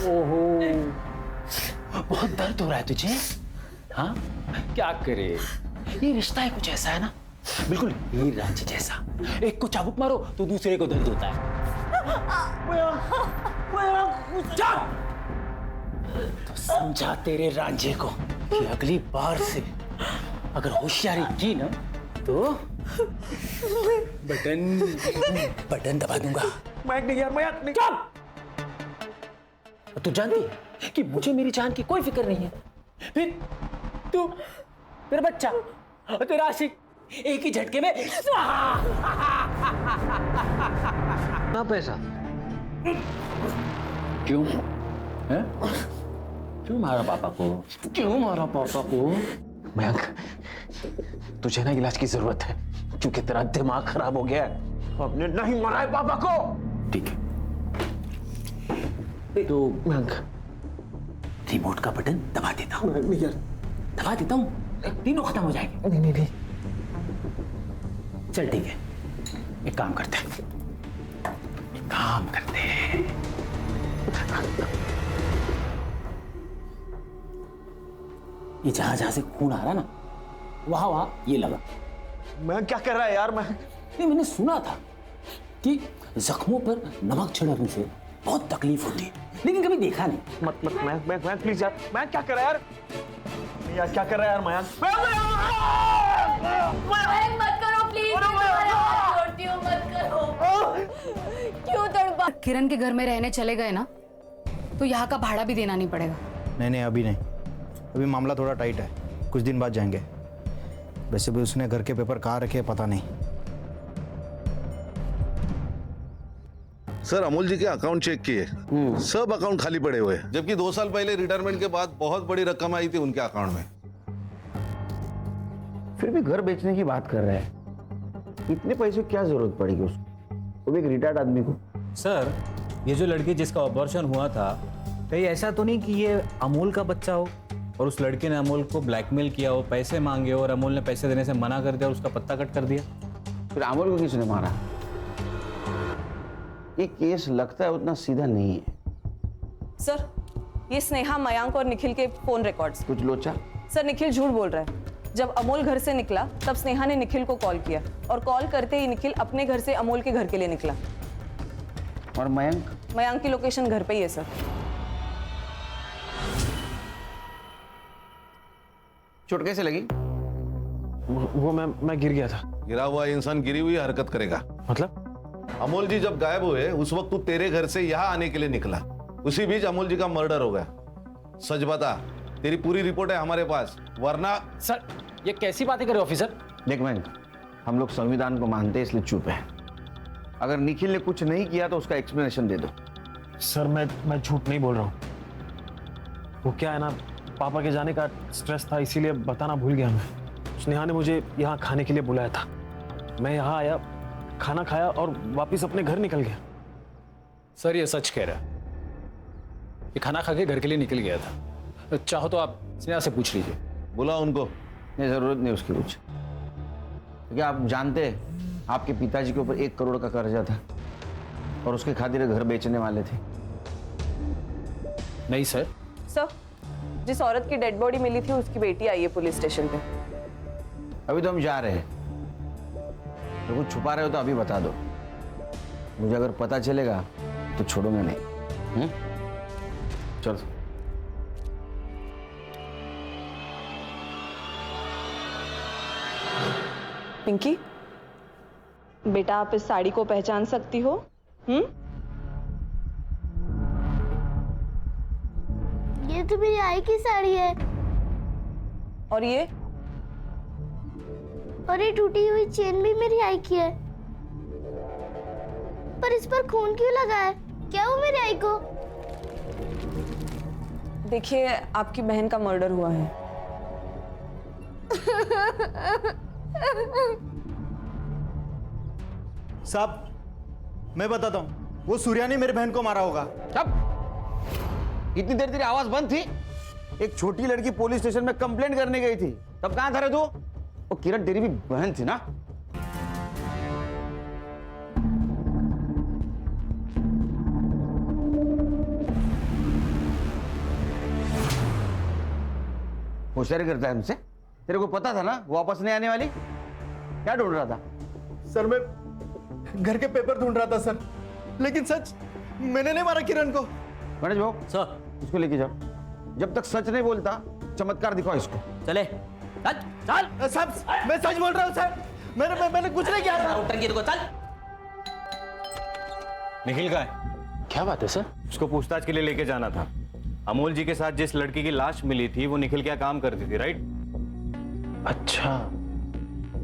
ओहो, बहुत दर्द हो रहा है तुझे? हाँ, क्या करे, ये रिश्ता ही कुछ ऐसा है ना, बिल्कुल हीर रांझी जैसा। एक को चाबुक मारो तो दूसरे को दर्द होता है। तो समझा तेरे रांझे को कि अगली बार से अगर होशियारी की ना तो बटन दबा दूंगा। मैं नहीं यार, मैं नहीं। तू जानती है कि मुझे मेरी जान की कोई फिक्र नहीं है, फिर तू, तेरा बच्चा और तेरा आशिक एक ही झटके में ना पैसा क्यों है? क्यों मारा पापा को? क्यों मारा पापा को? मयंक, तुझे ना इलाज की जरूरत है क्योंकि तेरा दिमाग खराब हो गया है। आपने नहीं मारा है पापा को। ठीक है, तो मयंक, रिमोट का बटन दबा देता हूँ। नहीं यार, दबा देता हूँ, तीनों खत्म हो जाएंगे। नहीं नहीं नहीं। चल ठीक है, एक काम करते हैं, ये जहां जहां से खून आ रहा ना, वहां वहां ये लगा। मैं क्या कर रहा है यार? नहीं, मैंने सुना था कि जख्मों पर नमक छिड़कने से बहुत तकलीफ होती है, लेकिन कभी देखा नहीं। मत मैं प्लीज यार, मैं क्या कर रहा है यार? नहीं यार, क्या कर रहा है यार मयंक? मत करो प्लीज, छोड़ती हूँ, मत करो। क्यों तड़पा? किरण के घर में रहने चले गए ना, तो यहाँ का भाड़ा भी देना नहीं पड़ेगा। नहीं, अभी नहीं, अभी मामला थोड़ा टाइट है, कुछ दिन बाद जाएंगे। वैसे भी उसने घर के पेपर कहाँ रखे पता नहीं। सर, अमोल जी के अकाउंट चेक किए, सब अकाउंट खाली पड़े हुए हैं, जबकि 2 साल पहले रिटायरमेंट के बाद बहुत बड़ी रकम आई थी उनके अकाउंट में। फिर भी घर बेचने की बात कर रहे हैं, इतने पैसों की क्या जरूरत पड़ेगी उसको, वो भी एक रिटायर्ड आदमी को। सर, ये जो लड़की जिसका ऑपरेशन हुआ था, कहीं ऐसा तो नहीं कि ये अमोल का बच्चा हो और उस लड़के ने अमोल को ब्लैकमेल किया हो, पैसे मांगे हो और अमोल ने पैसे देने से मना कर दिया और उसका पत्ता कट कर दिया? फिर अमोल को किसने मारा? ये केस लगता है उतना सीधा नहीं है। सर, ये स्नेहा, मयंक और निखिल के फोन रिकॉर्ड्स। कुछ लोचा? सर, निखिल झूठ बोल रहा है। जब अमोल घर से निकला तब स्नेहा ने निखिल को कॉल किया और कॉल करते ही निखिल अपने घर से अमोल के घर के लिए निकला। और मयंक? मयंक की लोकेशन घर पे ही है सर। चोट कैसे लगी? वो मैं गिर गया था। गिरा हुआ इंसान गिरी हुई हरकत करेगा? मतलब? अमोल जी जब गायब हुए उस वक्त तू तेरे घर से यहाँ आने के लिए निकला, उसी बीच अमोल जी का मर्डर हो गया। सच बता, तेरी पूरी रिपोर्ट है हमारे पास, वरना। सर, ये कैसी बातें कर रहे हो ऑफिसर? देख मयंक, हम लोग संविधान को मानते हैं इसलिए चुप है। अगर निखिल ने कुछ नहीं किया तो उसका एक्सप्लेनेशन दे दो। सर, मैं झूठ नहीं बोल रहा हूँ। वो क्या है ना, पापा के जाने का स्ट्रेस था, इसीलिए बताना भूल गया मैं। स्नेहा ने मुझे यहाँ खाने के लिए बुलाया था, मैं यहाँ आया, खाना खाया और वापस अपने घर निकल गया। सर, ये सच कह रहा है, ये खाना खा के घर के लिए निकल गया था। चाहो तो आप स्नेहा से पूछ लीजिए। बुला उनको। नहीं, जरूरत नहीं उसकी कुछ, क्योंकि आप जानते हैं आपके पिताजी के ऊपर 1 करोड़ का कर्जा था और उसके खातिर घर बेचने वाले थे। नहीं सर। सर, जिस औरत की डेड बॉडी मिली थी उसकी बेटी आई है पुलिस स्टेशन पे। अभी तो हम जा रहे हैं, तो कुछ छुपा रहे हो तो अभी बता दो, मुझे अगर पता चलेगा तो छोड़ूंगा नहीं। चलो। पिंकी, बेटा आप इस साड़ी को पहचान सकती हो? ये तो मेरी आई की साड़ी है। और ये? और ये टूटी हुई चेन भी मेरी आई की है, पर इस पर खून क्यों लगा है? क्या वो मेरी आई को? देखिए, आपकी बहन का मर्डर हुआ है। साहब, मैं बताता हूँ, वो सूर्या ने मेरी बहन को मारा होगा। तब इतनी देर तेरी आवाज बंद थी? एक छोटी लड़की पुलिस स्टेशन में कंप्लेंट करने गई थी, तब कहां था रे तू? वो किरण तेरी भी बहन थी ना? होशियारी करता है हमसे? तेरे को पता था ना वो वापस नहीं आने वाली? क्या ढूंढ रहा था? सर मैं घर के पेपर ढूंढ रहा था सर, लेकिन सच मैंने नहीं मारा किरण को। गणेश भाऊ सर, इसको लेके जाओ। जब तक सच नहीं बोलता चमत्कार दिखाओ इसको। चले चल चल। साहब मैं सच बोल रहा हूँ सर, मैंने कुछ नहीं किया। टंकी को चल। निखिल का है? क्या बात है सर? उसको पूछताछ के लिए लेके जाना था। अमोल जी के साथ जिस लड़की की लाश मिली थी वो निखिल क्या काम करती थी, राइट? अच्छा,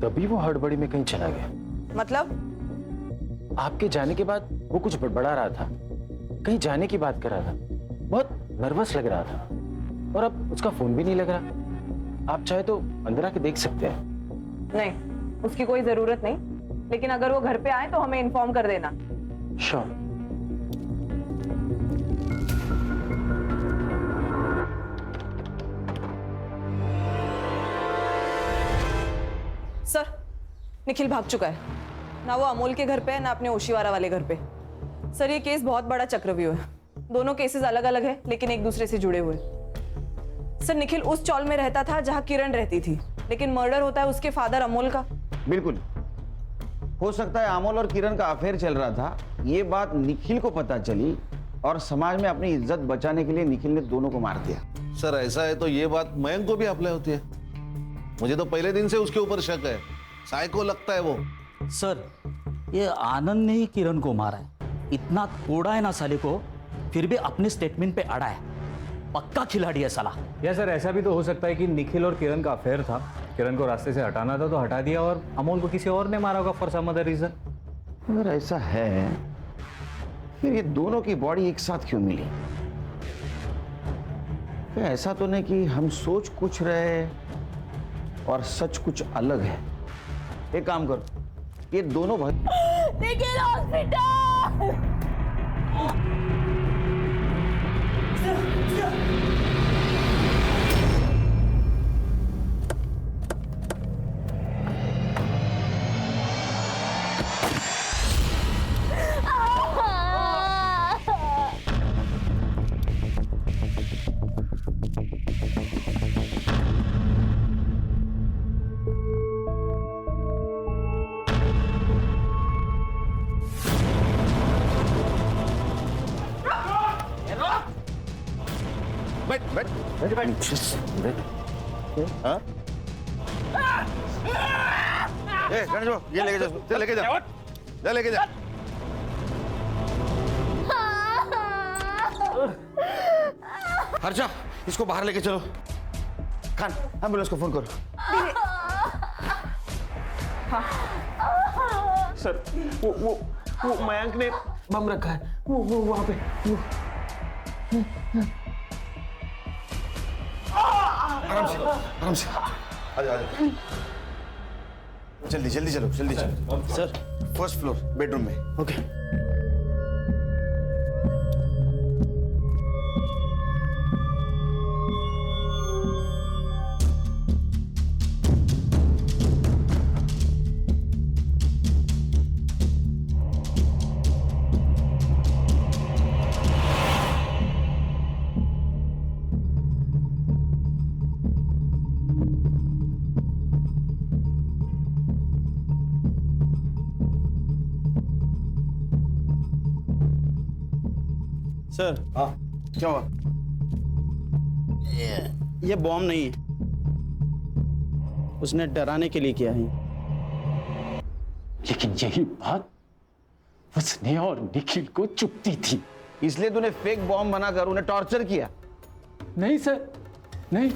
तभी वो हड़बड़ी में कहीं चला गया। मतलब आपके जाने के बाद वो कुछ बड़बड़ा रहा था, कहीं जाने की बात कर रहा था, बहुत नर्वस लग रहा था, और अब उसका फोन भी नहीं लग रहा। आप चाहे तो अंदर आके देख सकते हैं। नहीं, उसकी कोई जरूरत नहीं, लेकिन अगर वो घर पे आए तो हमें इन्फॉर्म कर देना। श्योर। सर, निखिल भाग चुका है। ना वो अमोल के घर पे है, ना अपने ओशीवारा वाले घर पे। सर, ये केस बहुत बड़ा चक्रव्यूह है। दोनों केसेस अलग अलग है, लेकिन एक दूसरे से जुड़े हुए। सर, निखिल उस चौल में रहता था जहां किरण रहती थी, लेकिन मर्डर होता है उसके फादर अमोल का। बिल्कुल हो सकता है अमोल और किरण का अफेयर चल रहा था, ये बात निखिल को पता चली और समाज में अपनी इज्जत बचाने के लिए निखिल ने दोनों को मार दिया। सर ऐसा है तो ये बात मयंक को भी अप्लाई होती है। मुझे तो पहले दिन से उसके ऊपर शक है, साइको लगता है वो। सर, ये आनंद ने ही किरण को मारा है। इतना तोड़ा है ना साले को, फिर भी अपने स्टेटमेंट पे अड़ा है। पक्का खिलाड़ी है साला। या सर ऐसा भी तो हो सकता है कि निखिल और किरण का अफेयर था, किरण को रास्ते से हटाना था तो हटा दिया और अमोल को किसी और ने मारा होगा फॉर सम अदर रीजन। अगर ऐसा है फिर ये दोनों की बॉडी एक साथ क्यों मिली? क्या ऐसा तो नहीं कि हम सोच कुछ रहे और सच कुछ अलग है? एक काम करो, ये दोनों निखिल हॉस्पिटल। हाँ? गणेश भाऊ, ये लेके जाओ, चल लेके जा, जा लेके जा। हर्षा, इसको बाहर लेके चलो। खान, एम्बुलेंस को फोन करो। सर वो मयंक ने बम रखा है, वो वहां पे। आराम से आजा आजा। जल्दी जल्दी चलो, जल्दी चलो। सर फर्स्ट फ्लोर बेडरूम में। ओके। सर हाँ, क्या हुआ? ये बॉम्ब नहीं है, उसने डराने के लिए किया है। लेकिन यही बात उसने और निखिल को चुभती थी। इसलिए तूने फेक बॉम्ब बनाकर उन्हें टॉर्चर किया? नहीं सर, नहीं,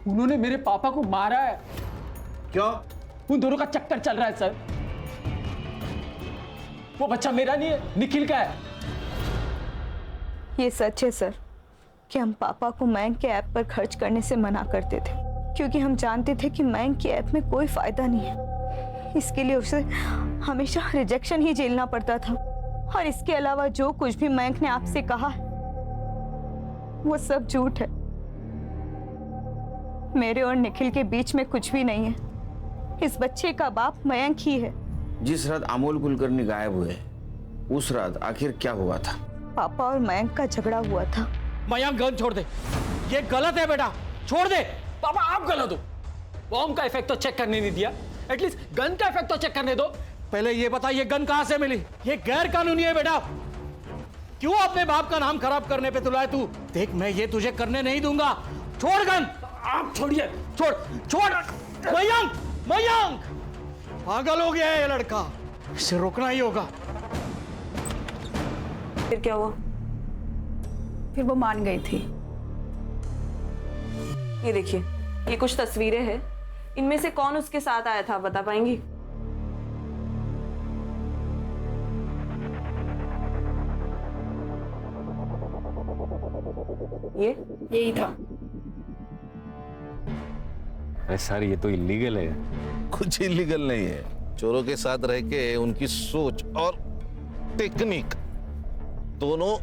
उन्होंने मेरे पापा को मारा है। क्यों? उन दोनों का चक्कर चल रहा है सर। वो बच्चा मेरा नहीं है, निखिल का है। ये सच है सर कि हम पापा को मयंक के ऐप पर खर्च करने से मना करते थे, क्योंकि हम जानते थे कि मयंक की ऐप में कोई फायदा नहीं है। इसके लिए उसे हमेशा रिजेक्शन ही झेलना पड़ता था, और इसके अलावा जो कुछ भी मयंक ने आपसे कहा है वो सब झूठ है। मेरे और निखिल के बीच में कुछ भी नहीं है। इस बच्चे का बाप मयंक ही है। जिस रात अमोल कुलकर्णी गायब हुए उस रात आखिर क्या हुआ था? पापा और मयंक का झगड़ा हुआ था। मयंक गन छोड़ दे, ये गलत है बेटा। छोड़ दे। पापा आप गलत हो। बॉम्ब का इफेक्ट तो चेक करने नहीं दिया, एटलीस्ट गन का इफेक्ट तो चेक करने दो। पहले ये बता ये गन कहां से मिली? ये गैर कानूनी है बेटा। क्यों अपने बाप का नाम खराब करने पे तुला है तू? देख मैं ये तुझे करने नहीं दूंगा। छोड़ गन। आप छोड़िए। छोड़ छोड़। मयंक मयंक पागल हो गया है ये लड़का, इसे रोकना ही होगा। फिर क्या हुआ? फिर वो मान गई थी। ये देखिए, ये कुछ तस्वीरें हैं। इनमें से कौन उसके साथ आया था बता पाएंगी? ये यही था। अरे सर ये तो इलीगल है। कुछ इलीगल नहीं है। चोरों के साथ रह के उनकी सोच और टेक्निक दोनों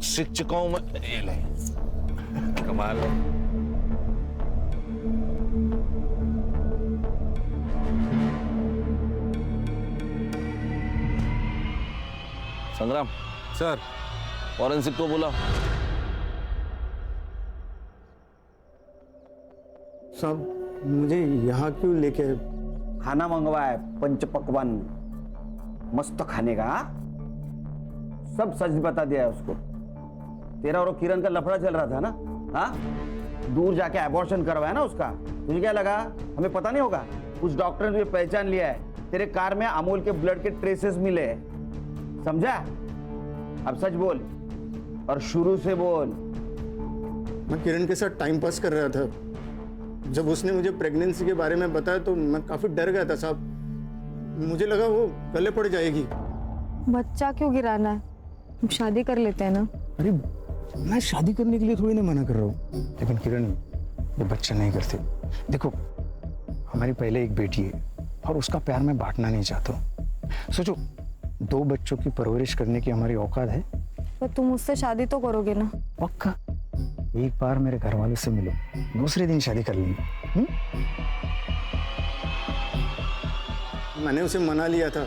शिक्षकों में ये ले कमाल है। संग्राम सर फॉरेंसिक को बोला। साहब मुझे यहाँ क्यों लेके? खाना मंगवा है, पंच पकवान मस्त खाने का। हाँ? सब सच बता दिया है उसको। तेरा और किरण का लफड़ा चल रहा था ना? हाँ, दूर जाके अबॉर्शन करवाया ना उसका। तुझे क्या लगा हमें पता नहीं होगा? उस डॉक्टर ने तुझे पहचान लिया है। तेरे कार में अमूल के ब्लड के ट्रेसेस मिले हैं, समझा? अब सच बोल और शुरू से बोल। मैं किरण के साथ टाइम पास कर रहा था। जब उसने मुझे प्रेगनेंसी के बारे में बताया तो मैं काफी डर गया था साहब। मुझे लगा वो गले पड़ जाएगी। बच्चा क्यों गिराना है? हम शादी कर लेते हैं ना। अरे मैं शादी करने के लिए थोड़ी ना मना कर रहा हूँ, लेकिन किरण ये बच्चा नहीं करते। देखो हमारी पहले एक बेटी है और उसका प्यार मैं बांटना नहीं चाहता हूँ। सोचो 2 बच्चों की परवरिश करने की हमारी औकात है। तो तुम मुझसे शादी तो करोगे ना? पक्का। एक बार मेरे घर वालों से मिलो, दूसरे दिन शादी कर लेंगे। मैंने उसे मना लिया था,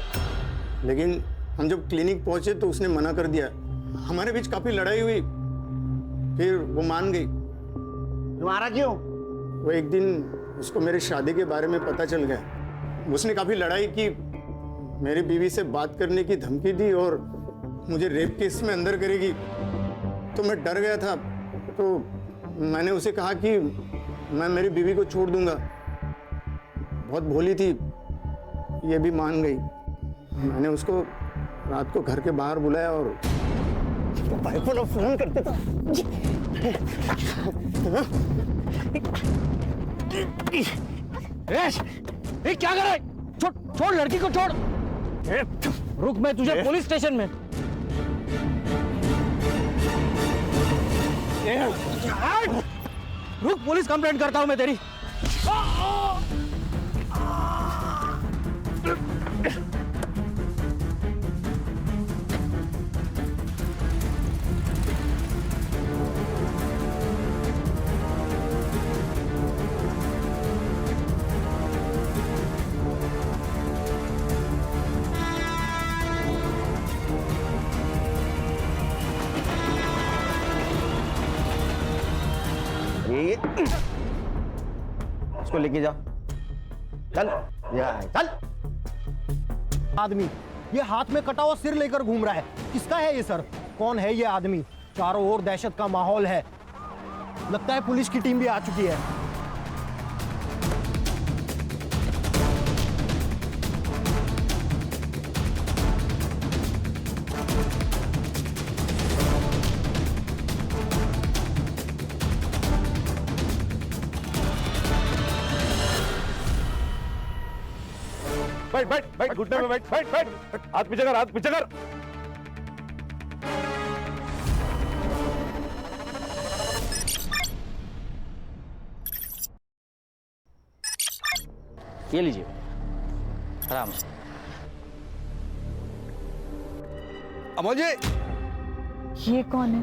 लेकिन हम जब क्लिनिक पहुंचे तो उसने मना कर दिया। हमारे बीच काफी लड़ाई हुई, फिर वो मान गई। तुम्हारा क्यों? वो एक दिन उसको मेरी शादी के बारे में पता चल गया। उसने काफी लड़ाई की, मेरी बीवी से बात करने की धमकी दी और मुझे रेप केस में अंदर करेगी। तो मैं डर गया था, तो मैंने उसे कहा कि मैं मेरी बीवी को छोड़ दूंगा। बहुत भोली थी, ये भी मान गई। मैंने उसको रात को घर के बाहर बुलाया और भाई को फोन करते था। ए, क्या कर रहा है? छोड़ छोड़ लड़की को छोड़। रुक मैं तुझे पुलिस स्टेशन में। रुक पुलिस कंप्लेंट करता हूं मैं तेरी। इसको लेके जाओ। चल चल। आदमी ये हाथ में कटा हुआ सिर लेकर घूम रहा है, किसका है ये सर? कौन है ये आदमी? चारों ओर दहशत का माहौल है। लगता है पुलिस की टीम भी आ चुकी है। बैठ बैठ बैठ, घुटने में बैठ बैठ बैठ, हाथ पीछे कर, हाथ पीछे कर। ये लीजिए आराम से। अमोल जी, ये कौन है?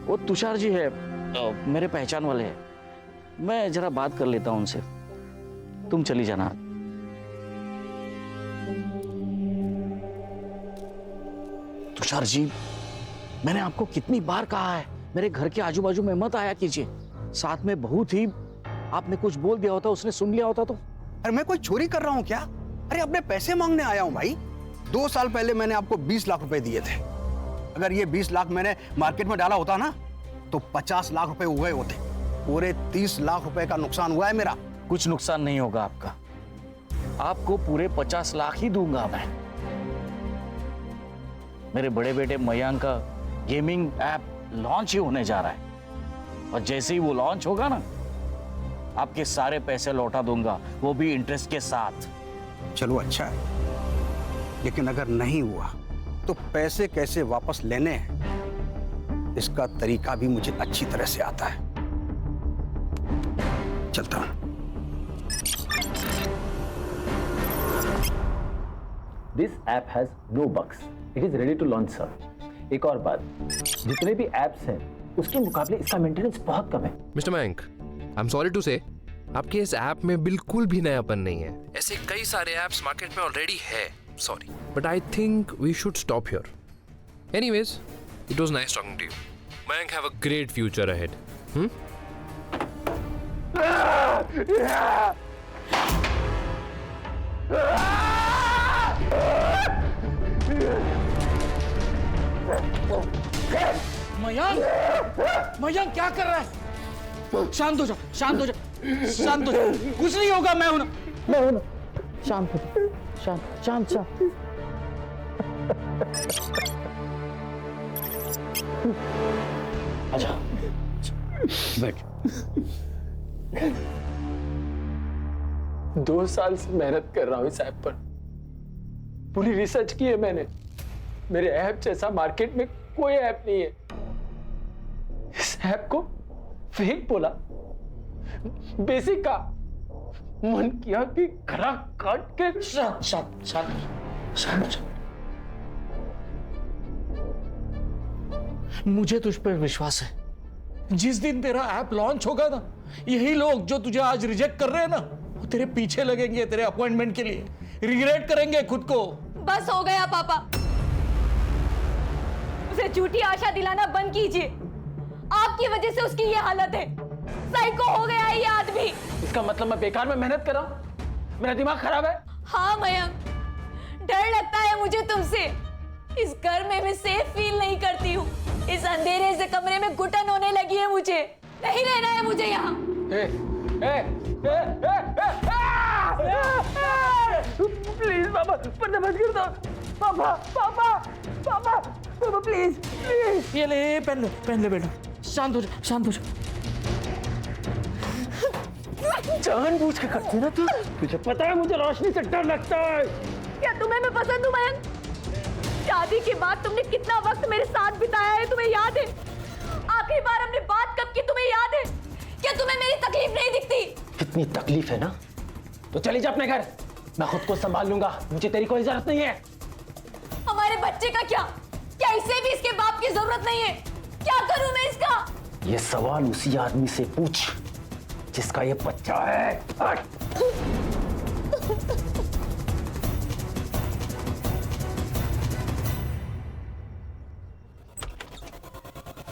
वो तुषार जी है, मेरे पहचान वाले हैं। मैं जरा बात कर लेता हूं उनसे, तुम चली जाना। तुषार जी, मैंने आपको कितनी बार कहा है मेरे घर के आजू बाजू में मत आया कीजिए। साथ में बहू थी, आपने कुछ बोल दिया होता, उसने सुन लिया होता तो? अरे मैं कोई चोरी कर रहा हूँ क्या? अरे अपने पैसे मांगने आया हूँ भाई। 2 साल पहले मैंने आपको 20 लाख रुपए दिए थे। अगर ये 20 लाख मैंने मार्केट में डाला होता ना तो 50 लाख रुपए हुए होते। पूरे 30 लाख रुपए का नुकसान हुआ है मेरा। कुछ नुकसान नहीं होगा आपका, आपको पूरे 50 लाख ही दूंगा मैं। मेरे बड़े बेटे मयंक का गेमिंग ऐप लॉन्च ही होने जा रहा है, और जैसे ही वो लॉन्च होगा ना, आपके सारे पैसे लौटा दूंगा, वो भी इंटरेस्ट के साथ। चलो अच्छा है, लेकिन अगर नहीं हुआ तो पैसे कैसे वापस लेने हैं इसका तरीका भी मुझे अच्छी तरह से आता है। चलता हूं। This app has no bugs, it is ready to launch sir. एक और बात, जितने भी ऐप्स हैं उसके मुकाबले इसका मेंटेनेंस बहुत कम है। Mister Mayank, I am sorry to say, आपके इस ऐप में बिल्कुल भी नयापन नहीं है। ऐसे कई सारे ऐप्स मार्केट में ऑलरेडी है, sorry, but I think we should stop here. Anyways, it was nice talking to you. Mayank, have a great future ahead. Mayank क्या कर रहा है? शांत हो जा, शांत हो जा, शांत हो जा, कुछ नहीं होगा। मैं हूं ना, शांत हो जा, शांत शांत शांत। आजा, बैठ। 2 साल से मेहनत कर रहा हूं इस ऐप पर, पूरी रिसर्च की है मैंने। मेरे ऐप जैसा मार्केट में कोई ऐप नहीं है। इस ऐप को फेक बोला, बेसिक का मन किया कि गला काट के। शांत शांत शांत शांत। मुझे तुझ पर विश्वास है। जिस दिन तेरा ऐप लॉन्च होगा ना, यही लोग जो तुझे आज रिजेक्ट कर रहे हैं ना, वो तेरे पीछे लगेंगे तेरे अपॉइंटमेंट के लिए, रिग्रेट करेंगे खुद को। बस हो गया पापा, उसे झूठी आशा दिलाना बंद कीजिए। आपकी वजह से उसकी ये हालत है। साइको हो गया है ये आदमी। इसका मतलब मैं बेकार में मेहनत कर रहा हूं? मेरा दिमाग खराब है? हाँ मयंक, डर लगता है मुझे तुमसे। इस घर में मैं सेफ फील नहीं करती हूँ। इस अंधेरे से कमरे में घुटन होने लगी है मुझे। नहीं रहना है मुझे यहाँ। प्लीज पापा, पर्दा बंद कर दो। पापा पापा पापा पापा प्लीज प्लीज। ये ले, पहन ले बेटा। शांत हो जा, शांत हो जा। जानबूझ के करती है ना तू? तुझे पता है मुझे रोशनी से डर लगता है। क्या तुम्हें मैं पसंद हूँ मयंक? शादी के बाद तुमने कितना वक्त मेरे साथ बिताया है तुम्हें याद है? आखिरी बार हमने बात कब की तुम्हें याद है? क्या तुम्हें मेरी तकलीफ नहीं दिखती? कितनी तकलीफ है ना, तो चली जा अपने घर, मैं खुद को संभाल लूंगा। मुझे तेरी कोई जरूरत नहीं है। हमारे बच्चे का क्या? क्या इसे भी इसके बाप की जरूरत नहीं है? क्या करूं मैं इसका? ये सवाल उसी आदमी से पूछ जिसका ये बच्चा है।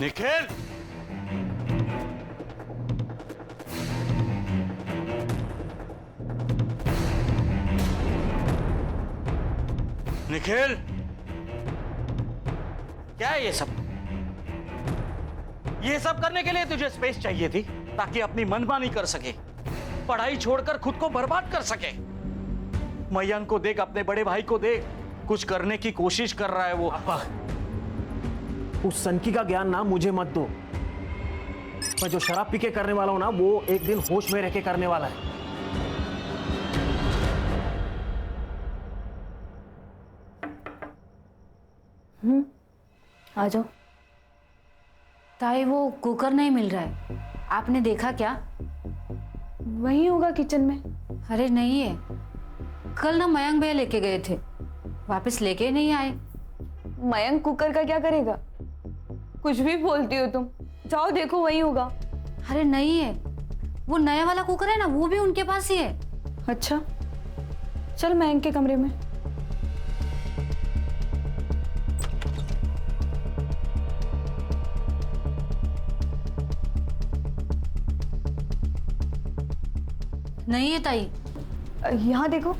निखिल, निखिल, क्या है ये सब? ये सब करने के लिए तुझे स्पेस चाहिए थी ताकि अपनी मनमानी कर सके, पढ़ाई छोड़कर खुद को बर्बाद कर सके। मयंक को देख, अपने बड़े भाई को देख, कुछ करने की कोशिश कर रहा है वो। उस सनकी का ज्ञान ना मुझे मत दो। मैं जो शराब पी के करने वाला हूं ना, वो एक दिन होश में रह के करने वाला है। आ जाओ। ताई, वो कुकर नहीं मिल रहा है, आपने देखा क्या? वही होगा किचन में। अरे नहीं है, कल ना मयंक भैया लेके गए थे, वापस लेके नहीं आए। मयंक कुकर का क्या करेगा? कुछ भी बोलती हो तुम। जाओ देखो, वही होगा। अरे नहीं है, वो नया वाला कुकर है ना, वो भी उनके पास ही है। अच्छा, चल मयंक के कमरे में। नहीं है ताई। यहाँ देखो।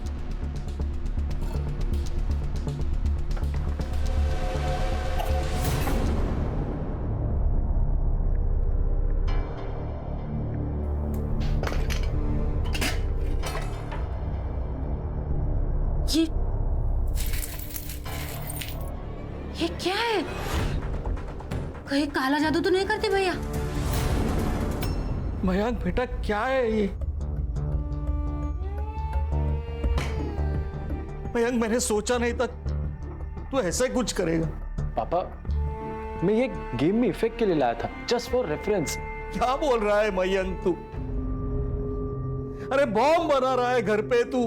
ये क्या है? कहीं काला जादू तो नहीं करते भैया? मयंक बेटा क्या है ये? मयंक मैंने सोचा नहीं था तू ऐसा ही कुछ करेगा। पापा मैं ये गेम में इफेक्ट के लिए लाया था, जस्ट फॉर रेफरेंस। क्या बोल रहा है मयंक तू? अरे बॉम्ब बना रहा है घर पे तू।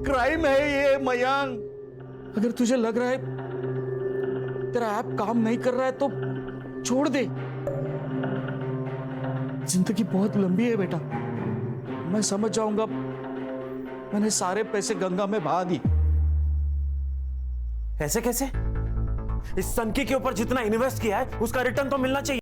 क्राइम है ये मयंक। अगर तुझे लग रहा है तेरा ऐप काम नहीं कर रहा है तो छोड़ दे। जिंदगी बहुत लंबी है बेटा, मैं समझ जाऊंगा। मैंने सारे पैसे गंगा में बहा दी। ऐसे कैसे? इस सनकी के ऊपर जितना इन्वेस्ट किया है उसका रिटर्न तो मिलना चाहिए।